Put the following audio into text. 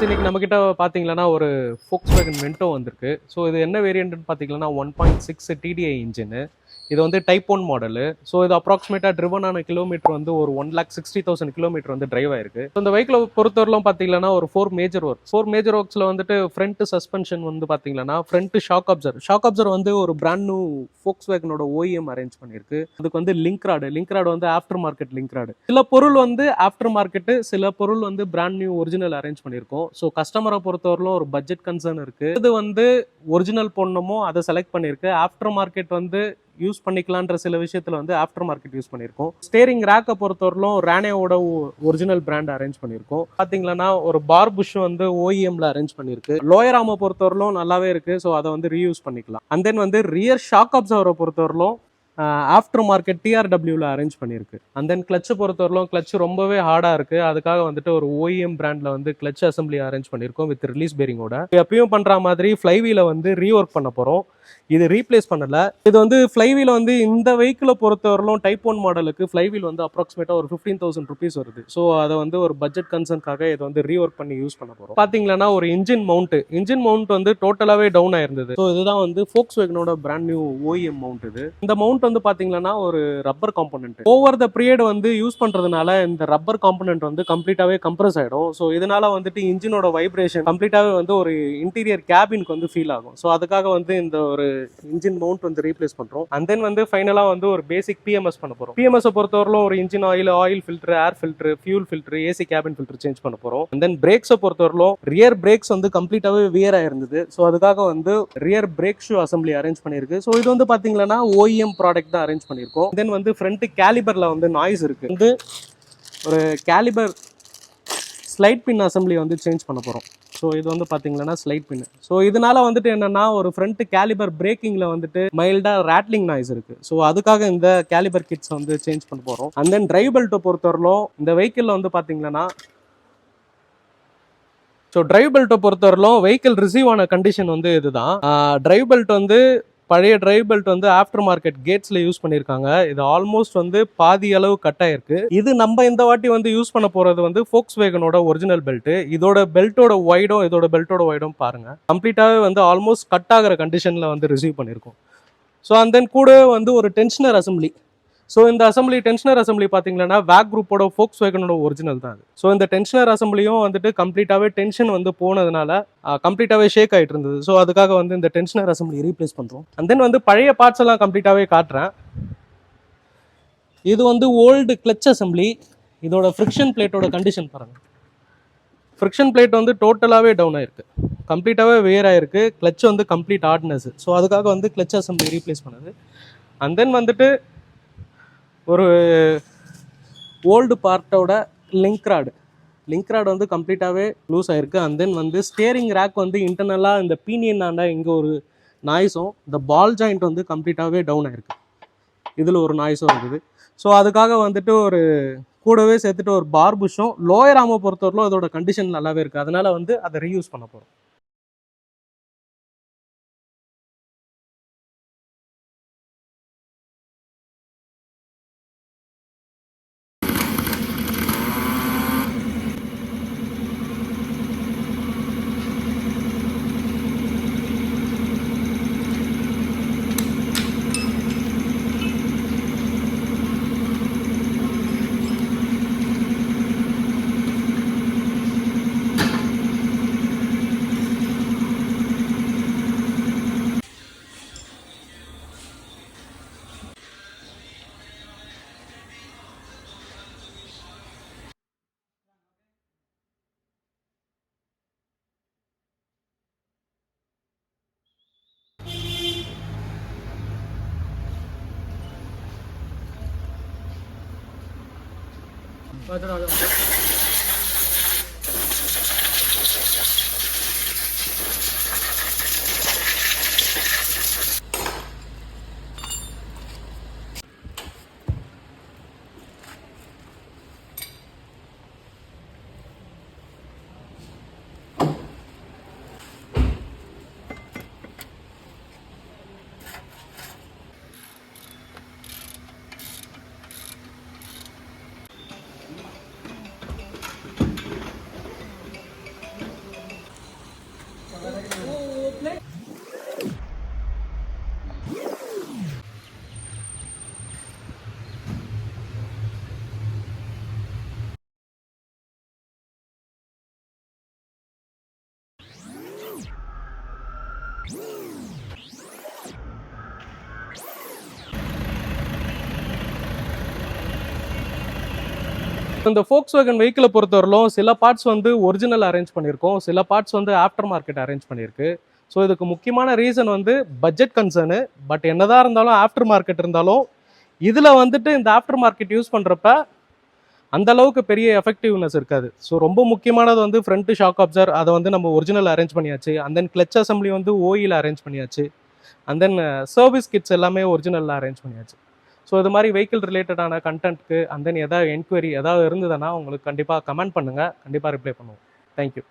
இன்னைக்கு நம்ம கிட்ட பாத்தீங்கன்னா ஒரு Volkswagen Vento வந்திருக்கு. ஸோ இது என்ன வேரியன்ட்னு பார்த்தீங்கன்னா 1.6 TDI இன்ஜின். இது வந்து டைப் 1 மாடலு. ஸோ இது அப்ராக்சிமேட்டாக ட்ரிவன் ஆன கிலோமீட்டர் வந்து ஒரு 1,60,000 கிலோமீட்டர் வந்து டிரைவ் ஆயிருக்கு. இந்த வெஹிக்கிளை பொறுத்தவரையிலும் பார்த்தீங்கன்னா ஒரு 4 மேஜர் ஒர்க்ஸில் வந்துட்டு ஃப்ரண்ட் சஸ்பென்ஷன் வந்து பார்த்தீங்கன்னா ஃப்ரண்ட் ஷாக் அப்சர் வந்து ஒரு பிராண்ட் நியூ Volkswagenோட OEM அரேஞ்ச் பண்ணியிருக்கு. அதுக்கு வந்து லிங்க் ராடு வந்து ஆஃப்டர் மார்க்கெட் லிங்க் ராடு. சில பொருள் வந்து ஆஃப்டர் மார்க்கெட்டு, சில பொருள் வந்து பிராண்ட் நியூ ஒரிஜினல் அரேஞ்ச் பண்ணியிருக்கோம். ஸோ கஸ்டமரை பொறுத்தவரையிலும் ஒரு பட்ஜெட் கன்சர்ன் இருக்கு. இது வந்து ஒரிஜினல் போடணுமோ அதை செலக்ட் பண்ணியிருக்கு. ஆஃப்டர் மார்க்கெட் வந்து யூஸ் பண்ணிக்கலான்ற சில விஷயத்துல வந்து ஆஃப்டர் மார்க்கெட் யூஸ் பண்ணியிருக்கோம். ஸ்டேரிங் ரேக்கை பொறுத்தவரையிலும் ரானேவோட ஒரிஜினல் பிராண்ட் அரேஞ்ச் பண்ணியிருக்கோம். பாத்தீங்கன்னா ஒரு பார் புஷ் வந்து OEMல அரேஞ்ச் பண்ணியிருக்கு. லோயர் ஆர்மை பொறுத்தவரையிலும் நல்லாவே இருக்கு. ஸோ அதை வந்து ரீயூஸ் பண்ணிக்கலாம். அண்ட் தென் வந்து ரியர் ஷாக் அப்சர்வரை பொறுத்தவரையிலும் ஆஃப்டர் மார்க்கெட் TRWல அரேஞ்ச் பண்ணியிருக்கு. அண்ட் தென் கிளச்சை பொறுத்தவரையிலும் கிளச் ரொம்பவே ஹார்டாக இருக்கு. அதுக்காக வந்துட்டு ஒரு OEM பிராண்ட்ல வந்து கிளச் அசம்பிளி அரேஞ்ச் பண்ணியிருக்கோம் வித் ரிலீஸ் பேரிங்கோட. எப்பயும் பண்ற மாதிரி ஃப்ளைவீலை வந்து ரீஒர்க் பண்ண போறோம். இது ரீப்ளேஸ் பண்ணல. இது வந்து ஃப்ளைவீல் வந்து இந்த வெஹிக்கிளை பொறுத்தவரையிலும் டைப் 1 மாடலுக்கு ஃப்ளைவீல் வந்து அப்ராக்சிமேட்டா ஒரு 15,000 rupees வருது. ஸோ அதை வந்து ஒரு பட்ஜெட் கன்சர்னுக்காக இதை வந்து ரீஒர்க் பண்ணி யூஸ் பண்ண போறோம். பாத்தீங்கன்னா ஒரு இன்ஜின் மவுண்ட் வந்து டோட்டலாவே டவுன் ஆயிருந்தது. ஸோ இதுதான் வந்து Volkswagenோட பிராண்ட் நியூ OEM மவுண்ட். இது இந்த மவுண்ட் வந்து பாத்தீங்கன்னா ஒரு rubber component. Over the period வந்து யூஸ் பண்றதுனால இந்த ரப்பர் காம்பனன்ட் வந்து கம்ப்ளீட்டாவே கம்ப்ரஸ் ஆயிடும். ஸோ இதனால வந்துட்டு இன்ஜினோட வைப்ரேஷன் கம்ப்ளீட்டாவே வந்து ஒரு இன்டீரியர் கேபினுக்கு வந்து ஃபீல் ஆகும். ஸோ அதுக்காக வந்து இந்த ஒரு இன்ஜின் மவுண்ட் வந்து ரீப்ளேஸ் பண்றோம். அண்ட் தென் வந்து ஃபைனலா வந்து ஒரு பேசிக் PMS பண்ண போறோம். PMS பொறுத்தவரையிலும் ஒரு engine oil filter, air filter, fuel filter, AC cabin filter change பண்ண போறோம். அண்ட் தென் பிரேக்ஸை பொறுத்தவரையிலும் ரியர் பிரேக்ஸ் வந்து கம்ப்ளீட்டாவே வியர் ஆயிருந்தது. ஸோ அதுக்காக வந்து rear brake shoe assembly arrange பண்ணிருக்கு. ஸோ இது வந்து பாத்தீங்கன்னா OEM ப்ராடக்ட் தான் அரேஞ்ச் பண்ணியிருக்கோம். தென் வந்து ஃப்ரண்ட் கேலிபர்ல வந்து நாய்ஸ் இருக்கு. வந்து ஒரு கேலிபர் ஸ்லைட் பின் அசம்பிளி வந்து சேஞ்ச் பண்ண போறோம். ஸோ இது வந்து பார்த்தீங்கன்னா ஸ்லைட் பின். ஸோ இதனால வந்துட்டு என்னன்னா ஒரு ஃப்ரண்ட் கேலிபர் பிரேக்கிங்ல வந்துட்டு மைல்டா ரேட்லிங் நாய்ஸ் இருக்கு. ஸோ அதுக்காக இந்த கேலிபர் கிட்ஸ் வந்து சேஞ்ச் பண்ண போறோம். அண்ட் தென் டிரைவ் பெல்ட்டை பொறுத்தவரையிலும் இந்த வெஹிக்கிள் வந்து பார்த்தீங்கன்னா வெஹிக்கிள் ரிசீவ் ஆன கண்டிஷன் வந்து இதுதான். டிரைவ் பெல்ட் வந்து பழைய டிரைவ் பெல்ட் வந்து ஆஃப்டர் மார்க்கெட் கேட்ஸ்ல யூஸ் பண்ணியிருக்காங்க. இது ஆல்மோஸ்ட் வந்து பாதி அளவு கட் ஆயிருக்கு. இது நம்ம இந்த வாட்டி வந்து யூஸ் பண்ண போறது வந்து Volkswagenோட ஒரிஜினல் பெல்ட். இதோட பெல்ட்டோட வைடும் பாருங்க. கம்ப்ளீட்டாவே வந்து ஆல்மோஸ்ட் கட் ஆகிற கண்டிஷன்ல வந்து ரிசீவ் பண்ணியிருக்கோம். ஸோ அண்ட் தென் கூட வந்து ஒரு டென்ஷனர் அசம்பிளி. ஸோ இந்த டென்ஷனர் அசம்பிளி பார்த்தீங்கன்னா வேக் குரூப்போட Volkswagenோட ஒரிஜினல் தான் அது. ஸோ இந்த டென்ஷனர் அசம்பிளியும் வந்துட்டு கம்ப்ளீட்டாவே டென்ஷன் வந்து போனதுனால கம்ப்ளீட்டாவே ஷேக் ஆகிட்டு இருந்தது. ஸோ அதுக்காக வந்து இந்த டென்ஷனர் அசம்பிளி ரீப்ளேஸ் பண்ணுறோம். அண்ட் தென் வந்து பழைய பார்ட்ஸ் எல்லாம் கம்ப்ளீட்டாவே காட்டுறேன். இது வந்து ஓல்டு கிளச் அசம்பிளி. இதோட ஃப்ரிக்ஷன் பிளேட்டோட கண்டிஷன் பாருங்க. ஃப்ரிக்ஷன் பிளேட் வந்து டோட்டலாகவே டவுன் ஆயிருக்கு. கம்ப்ளீட்டாகவே வேர் ஆயிருக்கு. கிளச் வந்து கம்ப்ளீட் ஹார்ட்னஸ். ஸோ அதுக்காக வந்து கிளச் அசம்பிளி ரீப்ளேஸ் பண்ணது. அண்ட் தென் வந்துட்டு ஒரு ஓல்டு பார்ட்டோட லிங்க் ராடு வந்து கம்ப்ளீட்டாகவே லூஸ் ஆயிருக்கு. அண்ட் தென் வந்து ஸ்டேரிங் ரேக் வந்து இன்டர்னலாக இந்த பீனியன் ஆண்டா இங்கே ஒரு நாய்ஸும், இந்த பால் ஜாயிண்ட் வந்து கம்ப்ளீட்டாகவே டவுன் ஆயிருக்கு. இதில் ஒரு நாய்ஸும் இருக்குது. ஸோ அதுக்காக வந்துட்டு ஒரு கூடவே சேர்த்துட்டு ஒரு பார் புஷும், லோயர் ஆர்மை பொறுத்தவரையிலும் இதோட கண்டிஷன் நல்லாவே இருக்குது. அதனால வந்து அதை ரீயூஸ் பண்ண போகிறோம். இந்த Volkswagen வெஹிக்கிளை பொறுத்தவரையிலும் சில பார்ட்ஸ் வந்து ஒரிஜினல் அரேஞ்ச் பண்ணியிருக்கோம், சில பார்ட்ஸ் வந்து ஆஃப்டர் மார்க்கெட் அரேஞ்ச் பண்ணியிருக்கு. ஸோ இதுக்கு முக்கியமான ரீசன் வந்து பட்ஜெட் கன்சர்னு. பட் என்னதான் இருந்தாலும் ஆஃப்டர் மார்க்கெட் இருந்தாலும் இதில் வந்துட்டு இந்த ஆஃப்டர் மார்க்கெட் யூஸ் பண்ணுறப்ப அந்த அளவுக்கு பெரிய எஃபெக்டிவ்னஸ் இருக்காது. ஸோ ரொம்ப முக்கியமானது வந்து ஃப்ரண்ட் ஷாக் அப்சர், அதை வந்து நம்ம ஒரிஜினல் அரேஞ்ச் பண்ணியாச்சு. அண்ட் தென் கிளச் அசம்பிளி வந்து ஓயில் அரேஞ்ச் பண்ணியாச்சு. அண்ட் தென் சர்வீஸ் கிட்ஸ் எல்லாமே ஒரிஜினலில் அரேஞ்ச் பண்ணியாச்சு. ஸோ இது மாதிரி வெஹிக்கிள் ரிலேட்டடான கண்டென்ட்க்கு அண்ட் தென் ஏதாவது என்கொயரி ஏதாவது இருந்ததுன்னா உங்களுக்கு கண்டிப்பாக கமெண்ட் பண்ணுங்கள், கண்டிப்பாக ரிப்ளை பண்ணுவோம். தேங்க்யூ.